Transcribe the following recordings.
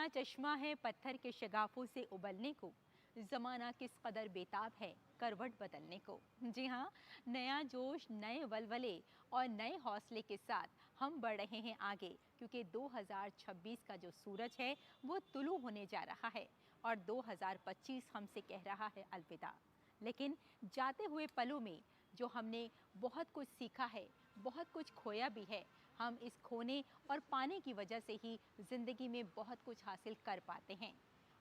नया चश्मा है पत्थर के शगाफों से उबलने को, ज़माना किस कदर बेताब है करवट बदलने को। जी हाँ, नया जोश, नए वलवले और नए हौसले के साथ हम बढ़ रहे हैं आगे, क्योंकि 2026 का जो सूरज है वो तुलू होने जा रहा है और 2025 हमसे कह रहा है अलविदा। लेकिन जाते हुए पलों में जो हमने बहुत कुछ सीखा है, बहुत कुछ खोया भी है। हम इस खोने और पाने की वजह से ही ज़िंदगी में बहुत कुछ हासिल कर पाते हैं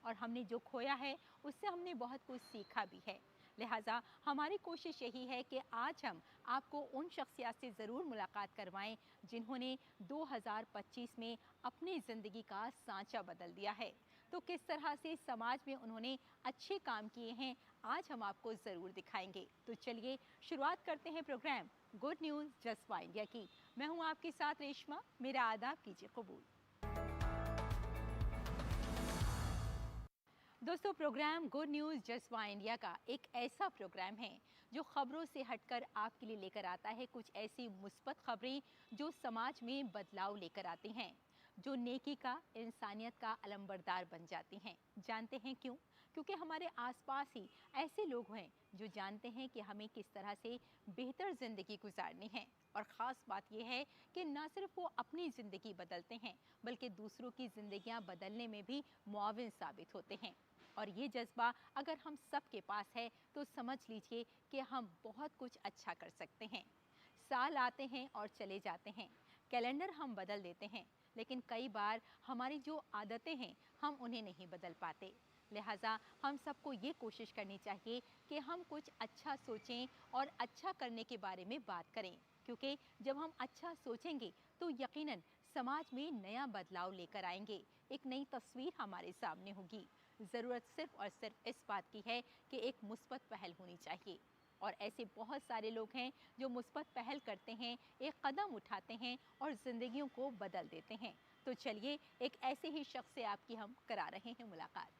और हमने जो खोया है उससे हमने बहुत कुछ सीखा भी है। लिहाजा हमारी कोशिश यही है कि आज हम आपको उन शख्सियत से ज़रूर मुलाकात करवाएं जिन्होंने 2025 में अपनी ज़िंदगी का सांचा बदल दिया है। तो किस तरह से समाज में उन्होंने अच्छे काम किए हैं, आज हम आपको ज़रूर दिखाएंगे। तो चलिए शुरुआत करते हैं programme good news just for India की। मैं हूं आपके साथ रेशमा, मेरा आदाब कीजिए कबूल। दोस्तों, programme good news just for India का एक ऐसा प्रोग्राम है जो खबरों से हटकर आपके लिए लेकर आता है कुछ ऐसी मुस्बत खबरें जो समाज में बदलाव लेकर आती हैं, जो नेकी का, इंसानियत का अलंबरदार बन जाती हैं। जानते हैं क्यों? क्योंकि हमारे आसपास ही ऐसे लोग हैं जो जानते हैं कि हमें किस तरह से बेहतर ज़िंदगी गुजारनी है। और ख़ास बात यह है कि न सिर्फ वो अपनी ज़िंदगी बदलते हैं बल्कि दूसरों की ज़िंदगियां बदलने में भी मुआविन साबित होते हैं। और ये जज्बा अगर हम सब के पास है तो समझ लीजिए कि हम बहुत कुछ अच्छा कर सकते हैं। साल आते हैं और चले जाते हैं, कैलेंडर हम बदल देते हैं, लेकिन कई बार हमारी जो आदतें हैं हम उन्हें नहीं बदल पाते। लिहाजा हम सबको ये कोशिश करनी चाहिए कि हम कुछ अच्छा सोचें और अच्छा करने के बारे में बात करें, क्योंकि जब हम अच्छा सोचेंगे तो यकीनन समाज में नया बदलाव लेकर आएंगे, एक नई तस्वीर हमारे सामने होगी। ज़रूरत सिर्फ और सिर्फ इस बात की है कि एक मुस्बत पहल होनी चाहिए। और ऐसे बहुत सारे लोग हैं जो मुस्बत पहल करते हैं, एक कदम उठाते हैं और ज़िंदगियों को बदल देते हैं। तो चलिए एक ऐसे ही शख्स से आपकी हम करा रहे हैं मुलाकात।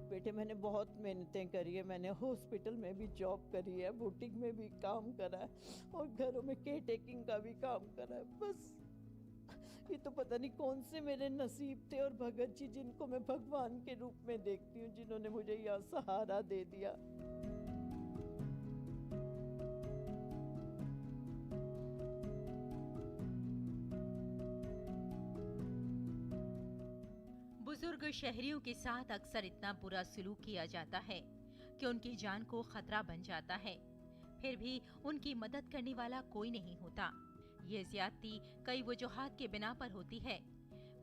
बेटे, मैंने बहुत मेहनतें करी है। मैंने हॉस्पिटल में भी जॉब करी है, बुटीक में भी काम करा है और घरों में केयर टेकिंग का भी काम करा है। बस ये तो पता नहीं कौन से मेरे नसीब थे और भगत जी, जिनको मैं भगवान के रूप में देखती हूँ, जिन्होंने मुझे यह सहारा दे दिया। बुजुर्ग शहरियों के साथ अक्सर इतना बुरा सलूक किया जाता है कि उनकी जान को खतरा बन जाता है, फिर भी उनकी मदद करने वाला कोई नहीं होता। ये ज्यादती कई वजूहात के बिना पर होती है।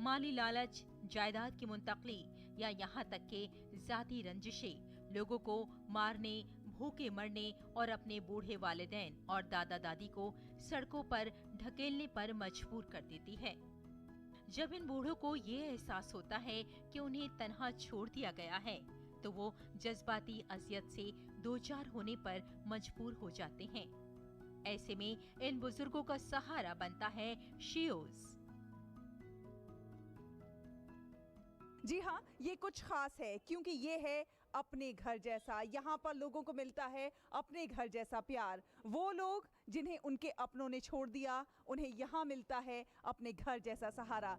माली लालच, जायदाद की मुंतकली या यहाँ तक के जाती रंजिशें लोगों को मारने, भूखे मरने और अपने बूढ़े वालिदैन और दादा दादी को सड़कों पर ढकेलने पर मजबूर कर देती है। जब इन बूढ़ों को ये एहसास होता है कि उन्हें तन्हा छोड़ दिया गया है तो वो जज्बाती अजियत से दो चार होने पर मजबूर हो जाते हैं। ऐसे में इन बुजुर्गों का सहारा बनता है शियोज। जी हाँ, ये कुछ खास है क्योंकि ये है अपने घर जैसा। यहाँ पर लोगों को मिलता है अपने घर जैसा प्यार। वो लोग जिन्हें उनके अपनों ने छोड़ दिया, उन्हें यहाँ मिलता है अपने घर जैसा सहारा।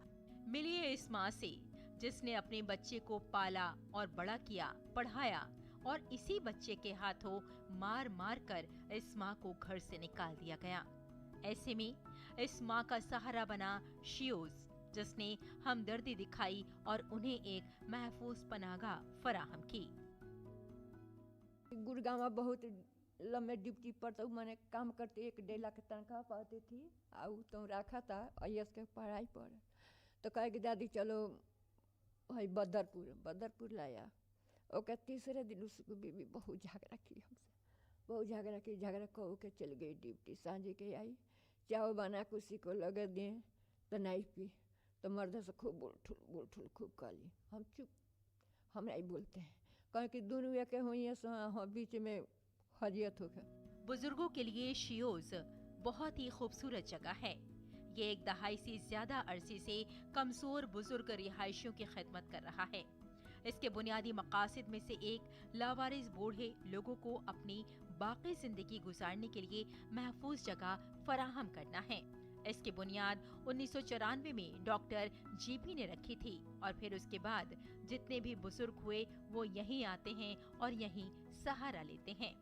मिलिए इस माँ से जिसने अपने बच्चे को पाला और बड़ा किया, पढ़ाया और इसी बच्चे के हाथों मार मार कर इस माँ को घर से निकाल दिया गया। ऐसे में इस माँ का सहारा बना शियोज, जिसने हमदर्दी दिखाई और उन्हें एक महफूज पनाहगाह फराहम की। गुड़गांव में बहुत लंबे ड्यूटी पर तो मैंने काम करते 1-1.5 लाख तनख्वाह पाती थी। और तो रखा था IAS के पढ़ाई पर, तो कहे कि दादी चलो भाई बदरपुर लाया। ओके तीसरे दिन उसको बीवी बहुत झगड़ा की हमसे, बहुत झगड़ा कहो के चल गई ड्यूटी। सांझे के आई, चाय बना के उसी को लगे दें तो नहीं पी, तो मर्द से खूब बोल ठुल खूब काली। हम चुप, हम नहीं बोलते हैं, कहें कि दोनों एक हुई है, बीच में हजियत हो गया। बुजुर्गों के लिए शियोज बहुत ही खूबसूरत जगह है। ये 1 दहाई से ज्यादा अरसे से कमजोर बुजुर्ग रिहायशियों की खिदमत कर रहा है। इसके बुनियादी मकासद में से एक लावारिस बूढ़े लोगों को अपनी बाकी जिंदगी गुजारने के लिए महफूज जगह फराहम करना है। इसकी बुनियाद 1994 में डॉक्टर जीपी ने रखी थी और फिर उसके बाद जितने भी बुजुर्ग हुए वो यहीं आते हैं और यहीं सहारा लेते हैं।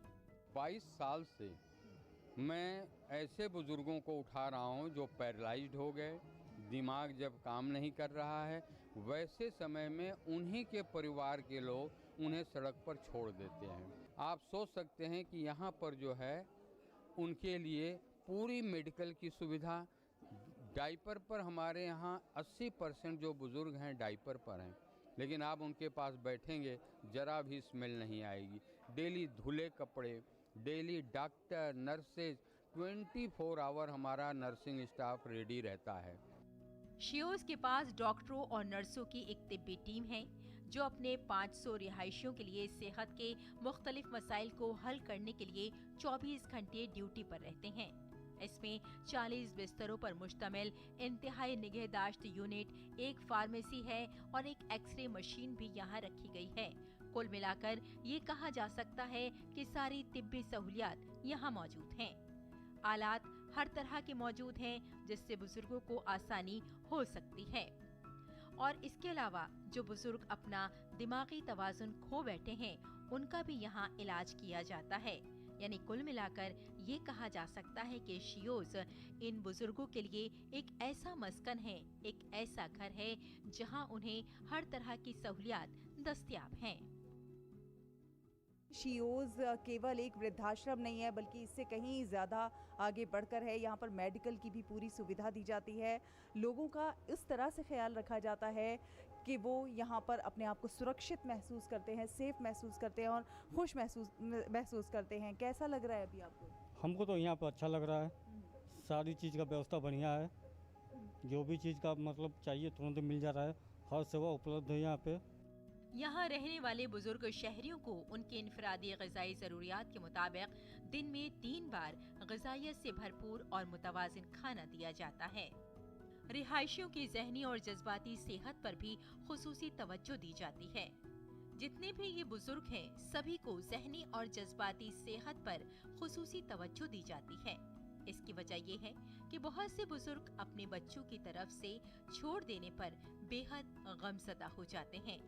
22 साल से मैं ऐसे बुजुर्गों को उठा रहा हूँ जो पैरालाइज्ड हो गए, दिमाग जब काम नहीं कर रहा है, वैसे समय में उन्हीं के परिवार के लोग उन्हें सड़क पर छोड़ देते हैं। आप सोच सकते हैं कि यहाँ पर जो है उनके लिए पूरी मेडिकल की सुविधा, डाइपर पर हमारे यहाँ 80% जो बुजुर्ग हैं डाइपर पर हैं, लेकिन आप उनके पास बैठेंगे जरा भी स्मेल नहीं आएगी। डेली धुले कपड़े, डेली डॉक्टर, नर्सेज, 24 आवर हमारा नर्सिंग स्टाफ रेडी रहता है। शियोज के पास डॉक्टरों और नर्सों की एक तिब्बी टीम है जो अपने 500 रिहायशियों के लिए सेहत के मुख्तलिफ मसाइल को हल करने के लिए 24 घंटे ड्यूटी पर रहते हैं। इसमें 40 बिस्तरों पर मुश्तमिल इंतहाई निगहदाश्त यूनिट, एक फार्मेसी है और एक एक्सरे मशीन भी यहाँ रखी गई है। कुल मिलाकर ये कहा जा सकता है कि सारी तिब्बी सहूलियात यहाँ मौजूद हैं। आलात हर तरह के मौजूद हैं जिससे बुजुर्गों को आसानी हो सकती है। और इसके अलावा जो बुजुर्ग अपना दिमागी तवाजुन खो बैठे हैं उनका भी यहाँ इलाज किया जाता है। यानी कुल मिलाकर ये कहा जा सकता है कि शियोज इन बुजुर्गों के लिए एक ऐसा मस्कन है, एक ऐसा घर है जहाँ उन्हें हर तरह की सहूलियात दस्तयाब हैं। शियोज केवल एक वृद्धाश्रम नहीं है बल्कि इससे कहीं ज़्यादा आगे बढ़कर है। यहाँ पर मेडिकल की भी पूरी सुविधा दी जाती है। लोगों का इस तरह से ख्याल रखा जाता है कि वो यहाँ पर अपने आप को सुरक्षित महसूस करते हैं, सेफ महसूस करते हैं और खुश महसूस करते हैं। कैसा लग रहा है अभी आपको? हमको तो यहाँ पर अच्छा लग रहा है। सारी चीज़ का व्यवस्था बढ़िया है। जो भी चीज़ का मतलब चाहिए तुरंत मिल जा रहा है। हर सेवा उपलब्ध है यहाँ पे। यहाँ रहने वाले बुजुर्ग शहरियों को उनके इनफरादी ग़िज़ाई ज़रूरियात के मुताबिक दिन में 3 बार ग़िज़ाइयत से भरपूर और मुतवाज़िन खाना दिया जाता है। रिहायशियों की ज़हनी और जज्बाती सेहत पर भी खुसूसी तवज्जो दी जाती है। जितने भी ये बुजुर्ग हैं सभी को ज़हनी और जज्बाती सेहत पर खुसूसी तवज्जो दी जाती है। इसकी वजह ये है कि बहुत से बुजुर्ग अपने बच्चों की तरफ से छोड़ देने पर बेहद गमज़दा हो जाते हैं।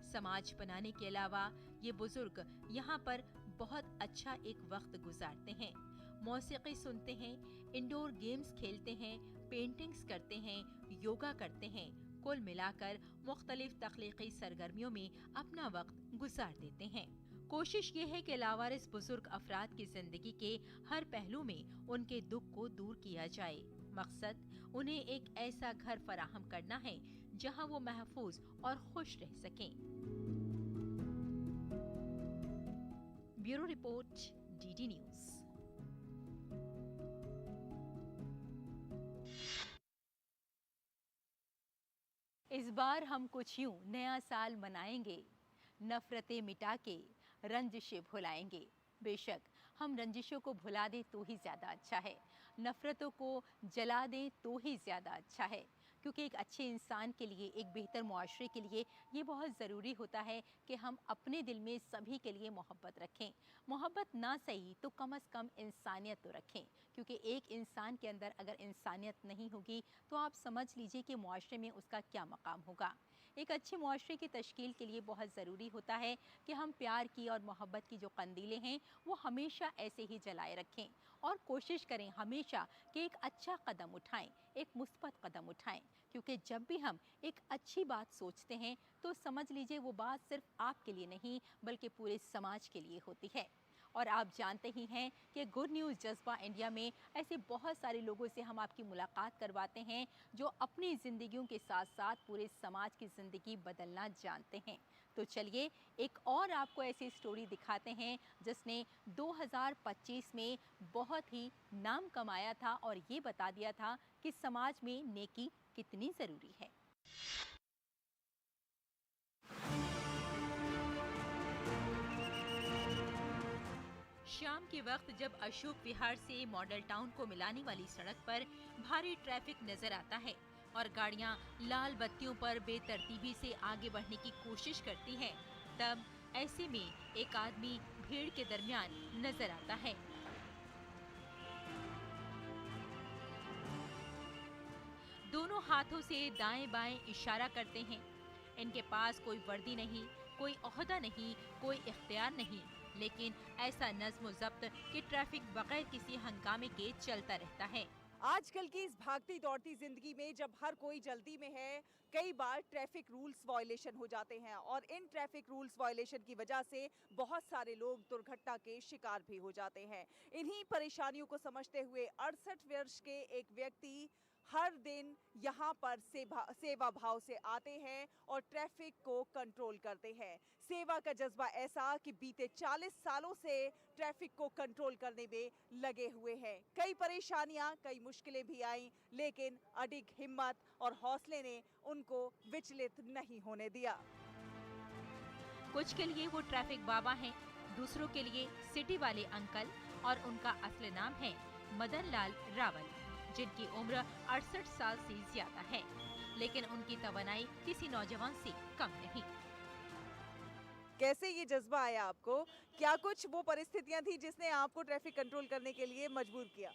समाज बनाने के अलावा ये बुजुर्ग यहाँ पर बहुत अच्छा एक वक्त गुजारते हैं। मौसीकी सुनते हैं, इंडोर गेम्स खेलते हैं, पेंटिंग्स करते हैं, योगा करते हैं। कुल मिलाकर मुख्तलिफ तख्लीकी सरगर्मियों में अपना वक्त गुजार देते हैं। कोशिश ये है कि लावारिस बुजुर्ग अफराद की जिंदगी के हर पहलू में उनके दुख को दूर किया जाए। मकसद उन्हें एक ऐसा घर फराहम करना है जहां वो महफूज और खुश रह सकें। Bureau report, DD news. इस बार हम कुछ यूं नया साल मनाएंगे, नफरतें मिटा के रंजिशें भुलाएंगे। बेशक हम रंजिशों को भुला दें तो ही ज़्यादा अच्छा है, नफरतों को जला दें तो ही ज़्यादा अच्छा है। क्योंकि एक अच्छे इंसान के लिए, एक बेहतर मुआशरे के लिए ये बहुत ज़रूरी होता है कि हम अपने दिल में सभी के लिए मोहब्बत रखें। मोहब्बत ना सही तो कम से कम इंसानियत तो रखें, क्योंकि एक इंसान के अंदर अगर इंसानियत नहीं होगी तो आप समझ लीजिए कि मुआशरे में उसका क्या मकाम होगा। एक अच्छे मुआशरे की तश्कील के लिए बहुत ज़रूरी होता है कि हम प्यार की और मोहब्बत की जो कंदीलें हैं वो हमेशा ऐसे ही जलाए रखें और कोशिश करें हमेशा कि एक अच्छा कदम उठाएं, एक मुस्बत कदम उठाएं। क्योंकि जब भी हम एक अच्छी बात सोचते हैं तो समझ लीजिए वो बात सिर्फ आपके लिए नहीं बल्कि पूरे समाज के लिए होती है। और आप जानते ही हैं कि गुड न्यूज़ जज्बा इंडिया में ऐसे बहुत सारे लोगों से हम आपकी मुलाकात करवाते हैं जो अपनी ज़िंदगियों के साथ साथ पूरे समाज की ज़िंदगी बदलना जानते हैं। तो चलिए एक और आपको ऐसी स्टोरी दिखाते हैं जिसने 2025 में बहुत ही नाम कमाया था और ये बता दिया था कि समाज में नेकी कितनी ज़रूरी है। शाम के वक्त जब अशोक विहार से मॉडल टाउन को मिलाने वाली सड़क पर भारी ट्रैफिक नजर आता है और गाड़ियां लाल बत्तियों पर बेतरतीबी से आगे बढ़ने की कोशिश करती हैं, तब ऐसे में एक आदमी भीड़ के दरमियान नजर आता है। दोनों हाथों से दाएं बाएं इशारा करते हैं। इनके पास कोई वर्दी नहीं, कोई ओहदा नहीं, कोई इख्तियार नहीं, लेकिन ऐसा नज्म ज़ब्त कि ट्रैफिक बगैर किसी हंगामे के चलता रहता है। आजकल की इस भागती दौड़ती जिंदगी में जब हर कोई जल्दी में है, कई बार ट्रैफिक रूल्स वायलेशन हो जाते हैं और इन ट्रैफिक रूल्स वायलेशन की वजह से बहुत सारे लोग दुर्घटना के शिकार भी हो जाते हैं। इन्हीं परेशानियों को समझते हुए 68 वर्ष के एक व्यक्ति हर दिन यहाँ पर सेवा भाव से आते हैं और ट्रैफिक को कंट्रोल करते हैं। सेवा का जज्बा ऐसा कि बीते 40 सालों से ट्रैफिक को कंट्रोल करने में लगे हुए हैं। कई परेशानियां, कई मुश्किलें भी आईं, लेकिन अडिग हिम्मत और हौसले ने उनको विचलित नहीं होने दिया। कुछ के लिए वो ट्रैफिक बाबा हैं, दूसरों के लिए सिटी वाले अंकल, और उनका असली नाम है मदन लाल रावल, जिनकी उम्र 68 साल से ज्यादा है, लेकिन उनकी तवानाई किसी नौजवान से कम नहीं। कैसे ये जज्बा आया आपको? क्या कुछ वो परिस्थितियां थी जिसने आपको ट्रैफिक कंट्रोल करने के लिए मजबूर किया?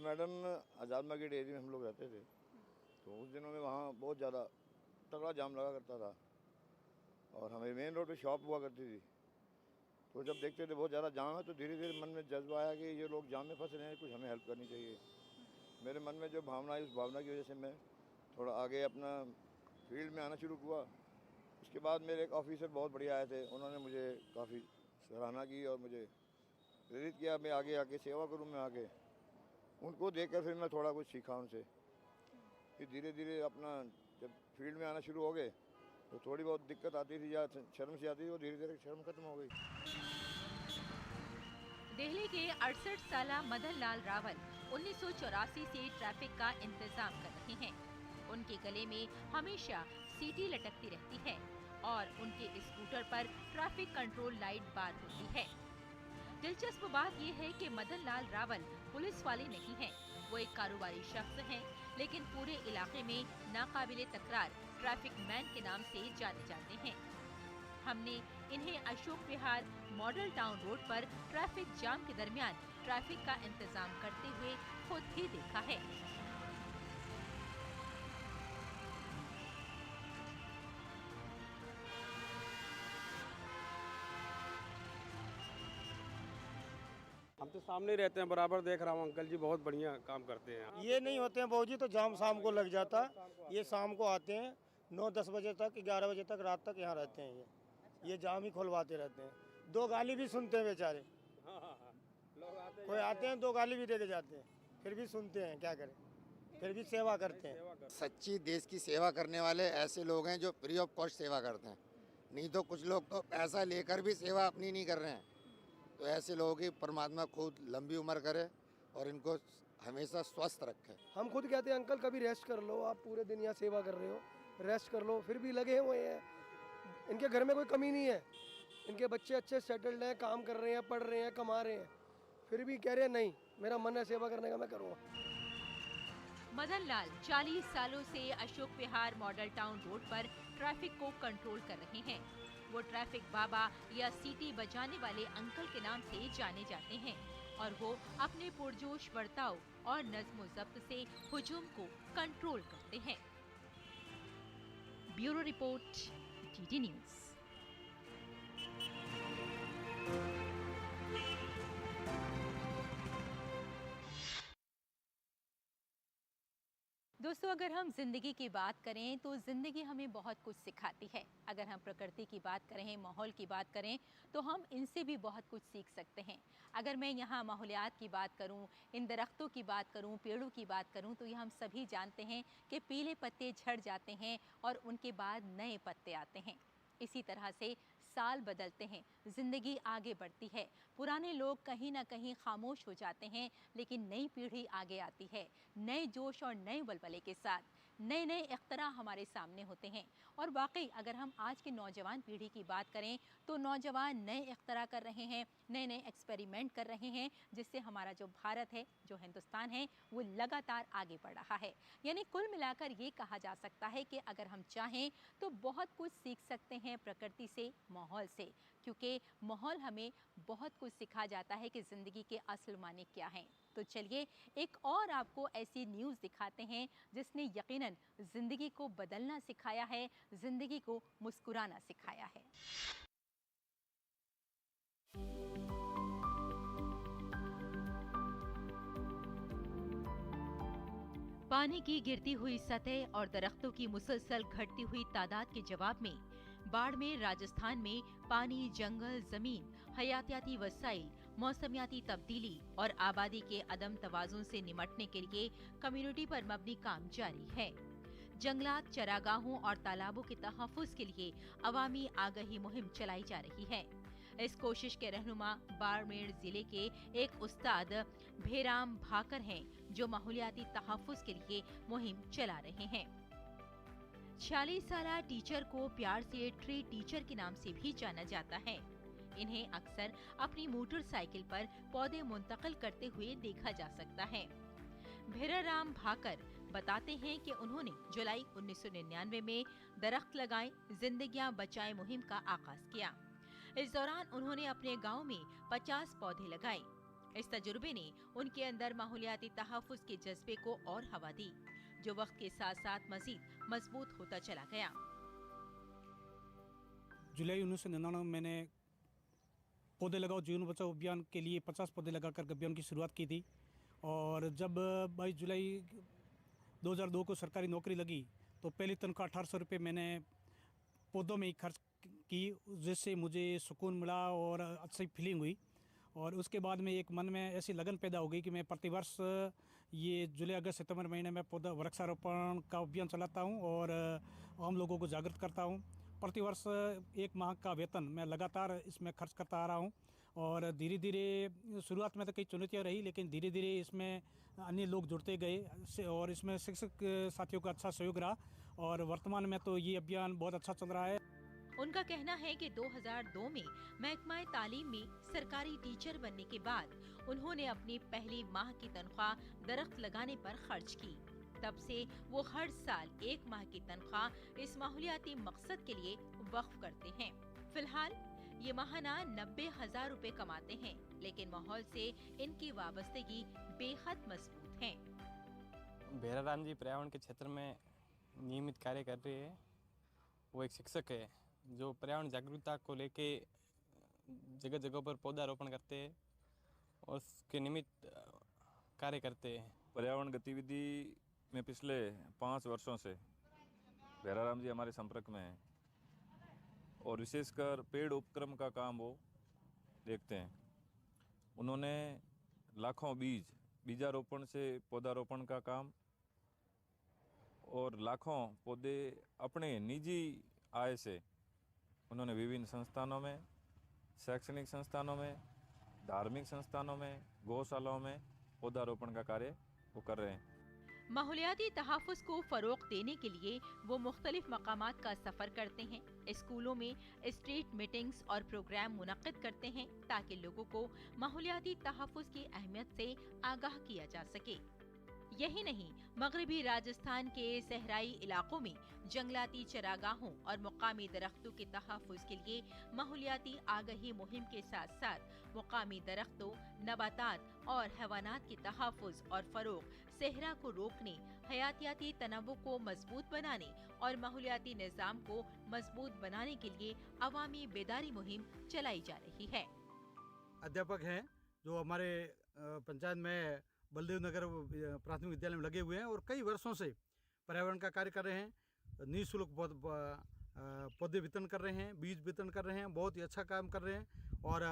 मैडम, आज़ाद मार्केट एरिया में हम लोग रहते थे, तो उस दिनों में वहाँ बहुत ज़्यादा तगड़ा जाम लगा करता था और हमें मेन रोड पे शॉप हुआ करती थी। तो जब देखते थे बहुत ज़्यादा जाम है, तो धीरे धीरे मन में जज्बा आया कि ये लोग जाम में फंस रहे हैं, कुछ हमें हेल्प करनी चाहिए। मेरे मन में जो भावना है, उस भावना की वजह से मैं थोड़ा आगे अपना फील्ड में आना शुरू हुआ। उसके बाद मेरे एक ऑफिसर बहुत बढ़िया आए थे, उन्होंने मुझे काफ़ी सराहना की और मुझे प्रेरित किया मैं आगे आके सेवा करूं। मैं आगे उनको देखकर फिर मैं थोड़ा कुछ सीखा उनसे। फिर धीरे धीरे अपना जब फील्ड में आना शुरू हो गए तो थोड़ी बहुत दिक्कत आती थी या शर्म सी आती थी, और धीरे धीरे शर्म खत्म हो गई। दिल्ली के 68 साला मदन लाल रावल 1984 से ट्रैफिक का इंतजाम कर रहे हैं। उनके गले में हमेशा सीटी लटकती रहती है और उनके स्कूटर पर ट्रैफिक कंट्रोल लाइट बार होती है। दिलचस्प बात यह है कि मदन लाल रावल पुलिस वाले नहीं हैं, वो एक कारोबारी शख्स हैं, लेकिन पूरे इलाके में नाकाबिले तकरार ट्रैफिक मैन के नाम से जाने जाते हैं। हमने इन्हें Ashok Vihar model town road पर ट्रैफिक जाम के दरमियान ट्रैफिक का इंतजाम करते हुए खुद भी देखा है। हम तो सामने ही रहते हैं, बराबर देख रहा हूँ। अंकल जी बहुत बढ़िया काम करते हैं। ये नहीं होते हैं बाबूजी, तो जाम शाम को लग जाता। ये शाम को आते हैं 9-10 बजे तक, 11 बजे तक, रात तक यहाँ रहते हैं। ये जाम ही खुलवाते रहते हैं। 2 गाली भी सुनते हैं बेचारे। कोई आते हैं 2 गाली भी दे के जाते हैं, फिर भी सुनते हैं, क्या करें, फिर भी सेवा करते हैं। सच्ची देश की सेवा करने वाले ऐसे लोग हैं जो फ्री ऑफ कॉस्ट सेवा करते हैं। नहीं तो कुछ लोग तो पैसा लेकर भी सेवा अपनी नहीं कर रहे हैं। तो ऐसे लोगों की परमात्मा खुद लंबी उम्र करे और इनको हमेशा स्वस्थ रखे। हम खुद कहते हैं अंकल कभी रेस्ट कर लो, आप पूरे दिन यहाँ सेवा कर रहे हो, रेस्ट कर लो। फिर भी लगे हुए हैं। इनके घर में कोई कमी नहीं है, इनके बच्चे अच्छे सेटल्ड हैं, काम कर रहे हैं, पढ़ रहे हैं, कमा रहे हैं, फिर भी कह रहे हैं नहीं मेरा मन है सेवा करने का, मैं करूँगा। मदन लाल 40 सालों से Ashok Vihar model town road पर ट्रैफिक को कंट्रोल कर रहे हैं। वो ट्रैफिक बाबा या सीटी बजाने वाले अंकल के नाम से जाने जाते हैं और वो अपने पुरजोश बर्ताव और नज्म ज़ब्त से हुजूम को कंट्रोल करते हैं। Bureau report, DD news. दोस्तों, अगर हम जिंदगी की बात करें तो जिंदगी हमें बहुत कुछ सिखाती है। अगर हम प्रकृति की बात करें, माहौल की बात करें, तो हम इनसे भी बहुत कुछ सीख सकते हैं। अगर मैं यहाँ माहौलियात की बात करूँ, इन दरख्तों की बात करूँ, पेड़ों की बात करूँ, तो ये हम सभी जानते हैं कि पीले पत्ते झड़ जाते हैं और उनके बाद नए पत्ते आते हैं। इसी तरह से साल बदलते हैं, ज़िंदगी आगे बढ़ती है, पुराने लोग कहीं ना कहीं खामोश हो जाते हैं, लेकिन नई पीढ़ी आगे आती है नए जोश और नए बलबले के साथ। नए नए इख्तरा हमारे सामने होते हैं। और वाकई अगर हम आज के नौजवान पीढ़ी की बात करें तो नौजवान नए इख्तरा कर रहे हैं, नए नए एक्सपेरिमेंट कर रहे हैं, जिससे हमारा जो भारत है, जो हिंदुस्तान है, वो लगातार आगे बढ़ रहा है। यानी कुल मिलाकर ये कहा जा सकता है कि अगर हम चाहें तो बहुत कुछ सीख सकते हैं प्रकृति से, माहौल से, क्योंकि माहौल हमें बहुत कुछ सिखा जाता है कि ज़िंदगी के असल माने क्या हैं। तो चलिए एक और आपको ऐसी न्यूज़ दिखाते हैं जिसने यकीनन ज़िंदगी को बदलना सिखाया है, ज़िंदगी को मुस्कुराना सिखाया है। पानी की गिरती हुई सतह और दरख्तों की मुसलसल घटती हुई तादाद के जवाब में बाड़मेर राजस्थान में पानी, जंगल, जमीन, हयातियाती वसाइल, मौसमियाती तब्दीली और आबादी के अदम तवाज़ुन से निमटने के लिए कम्युनिटी पर मबनी काम जारी है। जंगलात, चरागाहों और तालाबों के तहफ़्फ़ुज़ के लिए अवामी आगाही मुहिम चलाई जा रही है। इस कोशिश के रहनुमा बाड़मेर जिले के एक उस्ताद भेराम भाकर हैं, जो माहौलियाती तहफ़्फ़ुज़ के लिए मुहिम चला रहे हैं। 46 साला टीचर को प्यार से ट्री टीचर के नाम से भी जाना जाता है। इन्हें अक्सर अपनी मोटरसाइकिल पर पौधे मुंतकिल करते हुए देखा जा सकता है। भेराराम भाकर बताते हैं कि उन्होंने जुलाई 1999 में दरख्त लगाएं, जिंदगियां बचाएं मुहिम का आगाज किया। इस दौरान उन्होंने अपने गांव में 50 पौधे लगाए। इस तजुर्बे ने उनके अंदर माहौलियाती तहफ़्फ़ुज़ के जज्बे को और हवा दी, जो वक्त के साथ साथ मजीद मजबूत होता चला गया। जुलाई 1999 में मैंने पौधे लगाओ जीवन बचाओ अभियान के लिए 50 पौधे लगाकर अभियान की शुरुआत की थी। और जब 22 जुलाई 2002 को सरकारी नौकरी लगी तो पहली तनख्वाह 1800 रुपये मैंने पौधों में ही खर्च की, जिससे मुझे सुकून मिला और अच्छी फीलिंग हुई। और उसके बाद में एक मन में ऐसी लगन पैदा हो गई कि मैं प्रतिवर्ष ये जुलाई, अगस्त, सितंबर महीने में पौधा वृक्षारोपण का अभियान चलाता हूँ और आम लोगों को जागृत करता हूँ। प्रतिवर्ष 1 माह का वेतन मैं लगातार इसमें खर्च करता आ रहा हूँ। और धीरे धीरे शुरुआत में तो कई चुनौतियाँ रही, लेकिन धीरे धीरे इसमें अन्य लोग जुड़ते गए और इसमें शिक्षक साथियों का अच्छा सहयोग रहा और वर्तमान में तो ये अभियान बहुत अच्छा चल रहा है। उनका कहना है कि 2002 में महकमा तालीम में सरकारी टीचर बनने के बाद उन्होंने अपनी पहली माह की तनख्वाह दरख्त लगाने पर खर्च की। तब से वो हर साल 1 माह की तनख्वाह इस माहौलियाती मकसद के लिए वक्फ करते हैं। फिलहाल ये माहाना 90,000 रुपए कमाते हैं, लेकिन माहौल से इनकी वाबस्तगी बेहद मजबूत है। भेराराम जी पर्यावरण के क्षेत्र में नियमित कार्य कर रहे हैं। वो एक शिक्षक है जो पर्यावरण जागरूकता को लेके जगह जगह पर पौधारोपण करते हैं और उसके निमित्त कार्य करते हैं। पर्यावरण गतिविधि में पिछले 5 वर्षों से भेराराम जी हमारे संपर्क में हैं और विशेषकर पेड़ उपक्रम का काम वो देखते हैं। उन्होंने लाखों बीजारोपण से पौधारोपण का काम और लाखों पौधे अपने निजी आय से उन्होंने विभिन्न संस्थानों में, शैक्षणिक संस्थानों में, धार्मिक संस्थानों में, गौशालाओं में पौधारोपण का कार्य वो कर रहे हैं। माहौलियाती तहफ़्फ़ुज़ को फ़रोग़ देने के लिए वो मुख्तलिफ मकामात का सफ़र करते हैं। स्कूलों में स्ट्रीट मीटिंग्स और प्रोग्राम मुनक़्क़िद करते हैं ताकि लोगों को माहौलियाती तहफ़्फ़ुज़ की अहमियत से आगाह किया जा सके। यही नहीं, मगरबी राजस्थान के सहराई इलाकों में जंगलाती चरागाहों और मुकामी दरख्तों के तहफ़्फ़ुज़ के लिए माहौलियाती आगाही मुहिम के साथ साथ मुकामी दरख्तों, नबातात और हैवानात के तहफ़्फ़ुज़ और फ़रोग़, सहरा को रोकने, हयातियाती तनव्वुअ को मजबूत बनाने और माहौलियाती निज़ाम को मजबूत बनाने के लिए अवामी बेदारी मुहिम चलाई जा रही है। अध्यापक हैं जो हमारे पंचायत में बलदेव नगर प्राथमिक विद्यालय में लगे हुए हैं और कई वर्षों से पर्यावरण का कार्य कर रहे हैं। निःशुल्क पौधे वितरण कर रहे हैं, बीज वितरण कर रहे हैं, बहुत ही अच्छा काम कर रहे हैं। और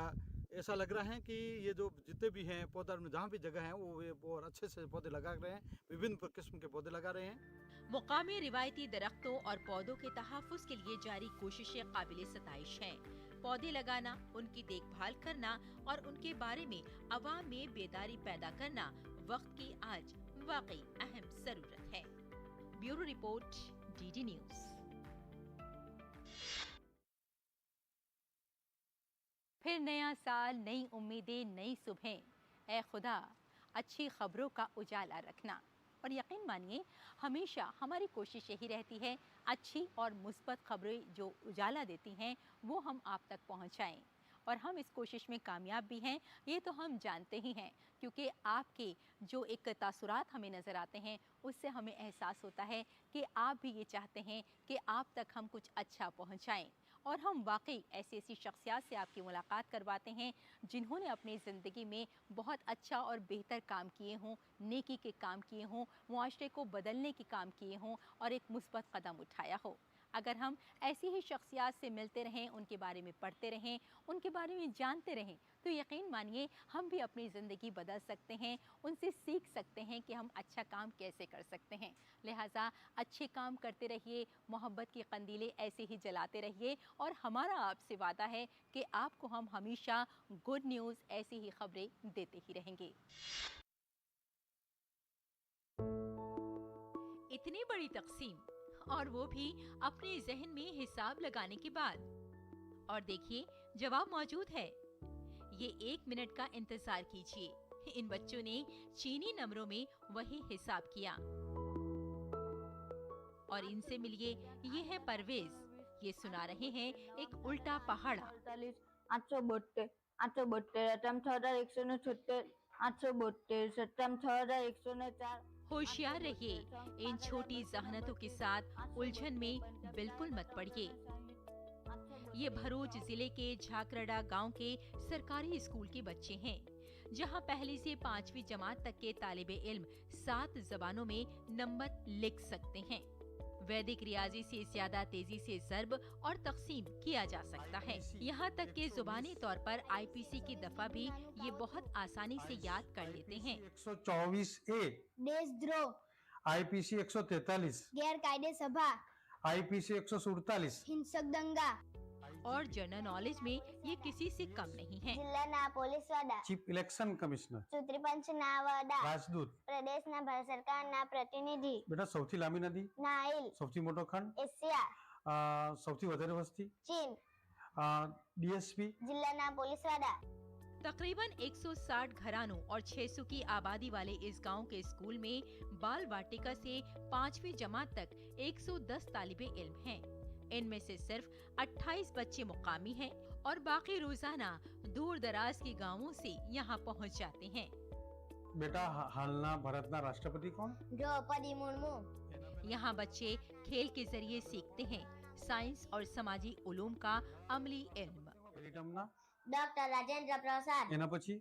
ऐसा लग रहा है कि ये जो जितने भी हैं पौधा जहाँ भी जगह है वो और अच्छे से पौधे लगा रहे हैं, विभिन्न किस्म के पौधे लगा रहे हैं। मुकामी रिवायती दरख्तों और पौधों के तहफ़्फ़ुज़ के लिए जारी कोशिशें काबिल सताइश हैं। पौधे लगाना, उनकी देखभाल करना और उनके बारे में अवाम में बेदारी पैदा करना वक्त की आज वाकई अहम जरूरत है। Bureau report, DD news. फिर नया साल, नई उम्मीदें, नई सुबह। ए खुदा, अच्छी खबरों का उजाला रखना। और यकीन मानिए, हमेशा हमारी कोशिश यही रहती है अच्छी और मुस्बत खबरें जो उजाला देती हैं वो हम आप तक पहुंचाएं। और हम इस कोशिश में कामयाब भी हैं, ये तो हम जानते ही हैं, क्योंकि आपके जो एक तासुरात हमें नज़र आते हैं उससे हमें एहसास होता है कि आप भी ये चाहते हैं कि आप तक हम कुछ अच्छा पहुंचाएं। और हम वाकई ऐसी ऐसी शख्सियत से आपकी मुलाकात करवाते हैं जिन्होंने अपनी ज़िंदगी में बहुत अच्छा और बेहतर काम किए हों, नेकी के काम किए हों, मुआशरे को बदलने के काम किए हों और एक मुस्बत कदम उठाया हो। अगर हम ऐसी ही शख्सियत से मिलते रहें, उनके बारे में पढ़ते रहें, उनके बारे में जानते रहें, तो यकीन मानिए हम भी अपनी ज़िंदगी बदल सकते हैं, उनसे सीख सकते हैं कि हम अच्छा काम कैसे कर सकते हैं। लिहाजा अच्छे काम करते रहिए, मोहब्बत की कंदीलें ऐसे ही जलाते रहिए और हमारा आपसे वादा है कि आपको हम हमेशा गुड न्यूज़, ऐसी ही खबरें देते ही रहेंगे। इतनी बड़ी तकसीम, और वो भी अपने जहन में हिसाब लगाने के बाद। और देखिए, जवाब मौजूद है। ये 1 मिनट का इंतजार कीजिए। इन बच्चों ने चीनी नंबरों में वही हिसाब किया। और इनसे मिलिए, ये है परवेज। ये सुना रहे हैं एक उल्टा पहाड़ा। 872, 872, अटम 6176, 872, सत्तम 6104। होशियार रहिए, इन छोटी जहनतों के साथ उलझन में बिल्कुल मत पड़िए। ये भरूच जिले के झाकरड़ा गांव के सरकारी स्कूल के बच्चे हैं, जहां पहली से 5वीं जमात तक के तालिबे इल्म 7 जबानों में नंबर लिख सकते हैं। वैदिक रियाजी से ज्यादा तेजी से ज़र्ब और तकसीम किया जा सकता है। यहाँ तक कि जुबानी तौर पर आईपीसी की दफा भी ये बहुत आसानी से याद कर लेते हैं। 124A, देशद्रोह, आईपीसी 143, गैर कायदे सभा, आईपीसी 147, हिंसक दंगा। और जनरल नॉलेज में ये किसी से कम नहीं है। जिल्लाना पोलीस वડા, चीफ इलेक्शन कमिश्नर, ચૂંટણી પંચના વડા, રાજદૂત, પ્રદેશના ભારત સરકારના પ્રતિનિધિ, બેટા સૌથી લાંબી નદી, નાઇલ, સૌથી મોટો ખંડ, એશિયા, સૌથી વધારે વસ્તી, ચીન, डीएसपी, जिल्लाना पोलीस वડા। तकरीबन 160 घरानों और 600 की आबादी वाले इस गांव के स्कूल में बाल वाटिका से 5वीं जमात तक 110 तालिबे इल्म हैं। इनमें से सिर्फ 28 बच्चे मुकामी हैं और बाकी रोजाना दूर दराज के गांवों से यहाँ पहुँच जाते हैं। बेटा हालना भारतना राष्ट्रपति कौन? द्रौपदी मुर्मू। यहाँ बच्चे खेल के जरिए सीखते हैं साइंस और समाजी उलूम का अमली इल्म। डॉक्टर राजेंद्र प्रसाद। एना पछी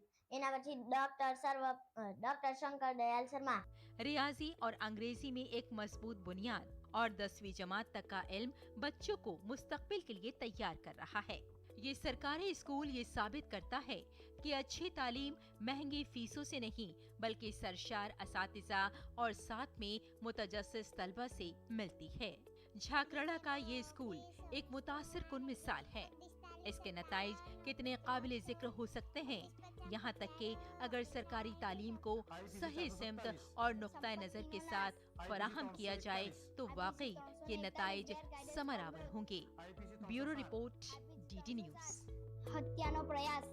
डॉक्टर शंकर दयाल शर्मा। रियाजी और अंग्रेजी में एक मजबूत बुनियाद और 10वीं जमात तक का इल्म बच्चों को मुस्तकबिल के लिए तैयार कर रहा है। ये सरकारी स्कूल ये साबित करता है कि अच्छी तालीम महंगी फीसों से नहीं, बल्कि सरशार असातिज़ा और साथ में मुतजस्सिस तलबा से मिलती है। झाकरड़ा का ये स्कूल एक मुतासिर कुन मिसाल है। इसके नताइज कितने काबिल जिक्र हो सकते हैं, यहाँ तक कि अगर सरकारी तालीम को सही सिमत और नुक्ता नज़र के साथ फराहम किया जाए तो वाकई ये नताइज समरावर होंगे। Bureau report, DD news. हत्यानो प्रयास।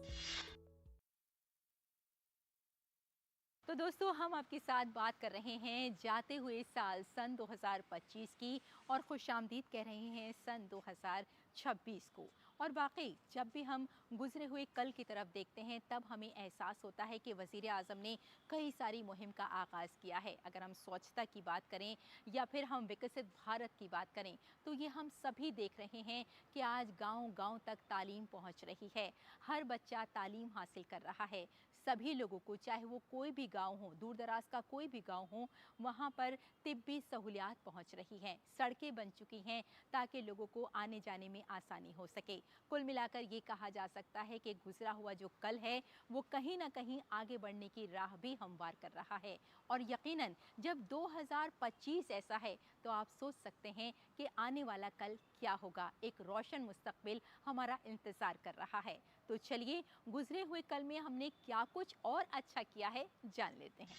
तो दोस्तों, हम आपके साथ बात कर रहे हैं जाते हुए साल सन 2025 की और खुशामदीद कह रहे हैं सन 2026 को। और वाकई जब भी हम गुजरे हुए कल की तरफ देखते हैं तब हमें एहसास होता है कि वज़ीर आज़म ने कई सारी मुहिम का आगाज़ किया है। अगर हम स्वच्छता की बात करें या फिर हम विकसित भारत की बात करें तो ये हम सभी देख रहे हैं कि आज गांव-गांव तक तालीम पहुंच रही है। हर बच्चा तालीम हासिल कर रहा है। सभी लोगों को, चाहे वो कोई भी गांव हो, दूर दराज का कोई भी गांव हो, वहाँ पर तिब्बी सहूलियात पहुँच रही हैं, सड़कें बन चुकी हैं ताकि लोगों को आने जाने में आसानी हो सके। कुल मिलाकर ये कहा जा सकता है कि गुजरा हुआ जो कल है वो कहीं ना कहीं आगे बढ़ने की राह भी हमवार कर रहा है। और यकीनन जब 2025 ऐसा है तो आप सोच सकते हैं कि आने वाला कल क्या होगा। एक रोशन मुस्तकबिल हमारा इंतज़ार कर रहा है। तो चलिए, गुजरे हुए कल में हमने क्या कुछ और अच्छा किया है जान लेते हैं।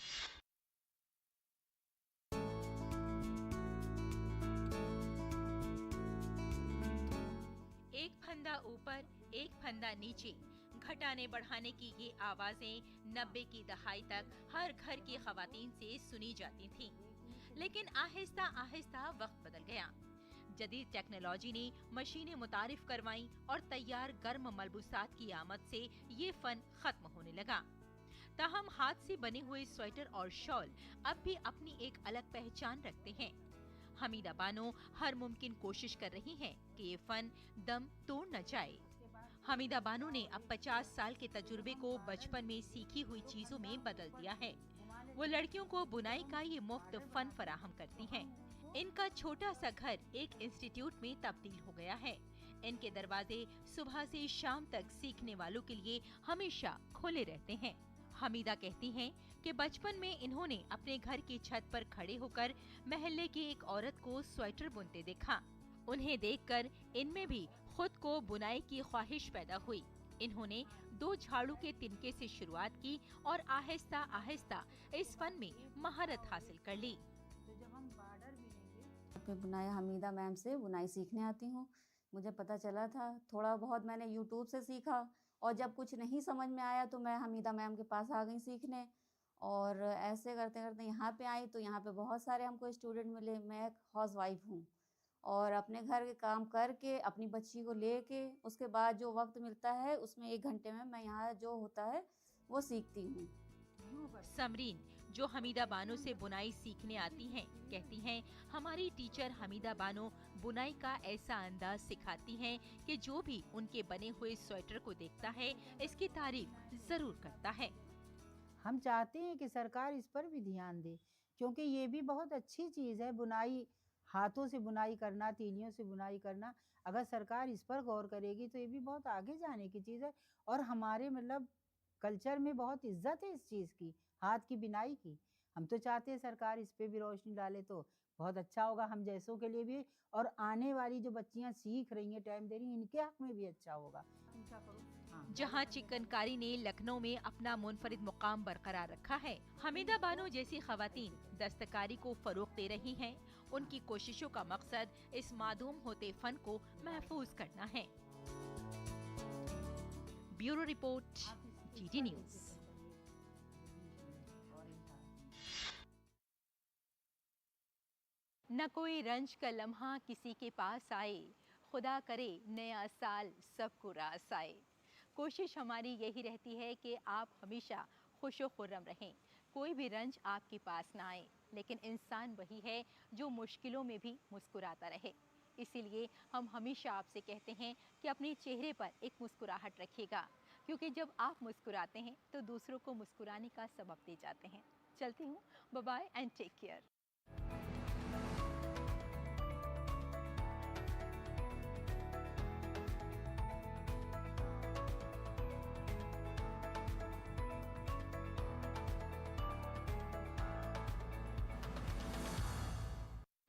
फंदा ऊपर एक फंदा नीचे घटाने बढ़ाने की ये आवाजें 90 की दहाई तक हर घर की खवातीन से सुनी जाती थीं। लेकिन आहिस्ता आहिस्ता वक्त बदल गया। जदीद टेक्नोलॉजी ने मशीनें मुतारिफ करवाईं और तैयार गर्म मलबूसात की आमद से ये फन खत्म होने लगा। ताहम हाथ से बने हुए स्वेटर और शॉल अब भी अपनी एक अलग पहचान रखते हैं। हमीदा बानो हर मुमकिन कोशिश कर रही हैं कि ये फन दम तोड़ न जाए। हमीदा बानो ने अब 50 साल के तजुर्बे को बचपन में सीखी हुई चीजों में बदल दिया है। वो लड़कियों को बुनाई का ये मुफ्त फन फराहम करती हैं। इनका छोटा सा घर एक इंस्टीट्यूट में तब्दील हो गया है। इनके दरवाजे सुबह से शाम तक सीखने वालों के लिए हमेशा खुले रहते हैं। हमीदा कहती हैं कि बचपन में इन्होंने अपने घर की छत पर खड़े होकर महल्ले की एक औरत को स्वेटर बुनते देखा। उन्हें देखकर इनमें भी खुद को बुनाई की ख्वाहिश पैदा हुई। इन्होंने 2 झाड़ू के तिनके से शुरुआत की और आहिस्ता आहिस्ता इस फन में महारत हासिल कर ली। मैं बुनाई हमीदा मैम से बुनाई सीखने आती हूँ। मुझे पता चला था, थोड़ा बहुत मैंने यूट्यूब से सीखा और जब कुछ नहीं समझ में आया तो मैं हमीदा मैम के पास आ गई सीखने। और ऐसे करते करते यहाँ पे आई तो यहाँ पे बहुत सारे हमको स्टूडेंट मिले। मैं एक हाउस वाइफ हूँ और अपने घर के काम करके अपनी बच्ची को लेके उसके बाद जो वक्त मिलता है उसमें 1 घंटे में मैं यहाँ जो होता है वो सीखती हूँ। समरीन जो हमीदा बानो से बुनाई सीखने आती हैं, कहती हैं हमारी टीचर हमीदा बानो बुनाई का ऐसा अंदाज सिखाती हैं कि जो भी उनके बने हुए स्वेटर को देखता है इसकी तारीफ जरूर करता है। हम चाहते हैं कि सरकार इस पर भी ध्यान दे, क्योंकि ये भी बहुत अच्छी चीज़ है। बुनाई, हाथों से बुनाई करना, तीलियों से बुनाई करना, अगर सरकार इस पर गौर करेगी तो ये भी बहुत आगे जाने की चीज़ है। और हमारे मतलब कल्चर में बहुत इज्जत है इस चीज़ की, हाथ की बिनाई की। हम तो चाहते हैं सरकार इस पे भी रोशनी डाले तो बहुत अच्छा होगा हम जैसों के लिए भी, और आने वाली जो बच्चियां सीख रही हैं, टाइम दे रही हैं, इनके हक में भी अच्छा होगा। जहां चिकनकारी ने लखनऊ में अपना मुनफरिद मुकाम बरकरार रखा है, हमीदा बानो जैसी खवातीन दस्तकारी को फरोग दे रही हैं। उनकी कोशिशों का मकसद इस मादूम होते फन को महफूज करना है। Bureau report, GT news. न कोई रंज का लम्हा किसी के पास आए, खुदा करे नया साल सबको रास आए। कोशिश हमारी यही रहती है कि आप हमेशा खुशो खुर्रम रहें, कोई भी रंज आपके पास ना आए। लेकिन इंसान वही है जो मुश्किलों में भी मुस्कुराता रहे। इसीलिए हम हमेशा आपसे कहते हैं कि अपने चेहरे पर एक मुस्कुराहट रखिएगा, क्योंकि जब आप मुस्कुराते हैं तो दूसरों को मुस्कुराने का सबब दे जाते हैं। चलती हूँ, bye bye and take care.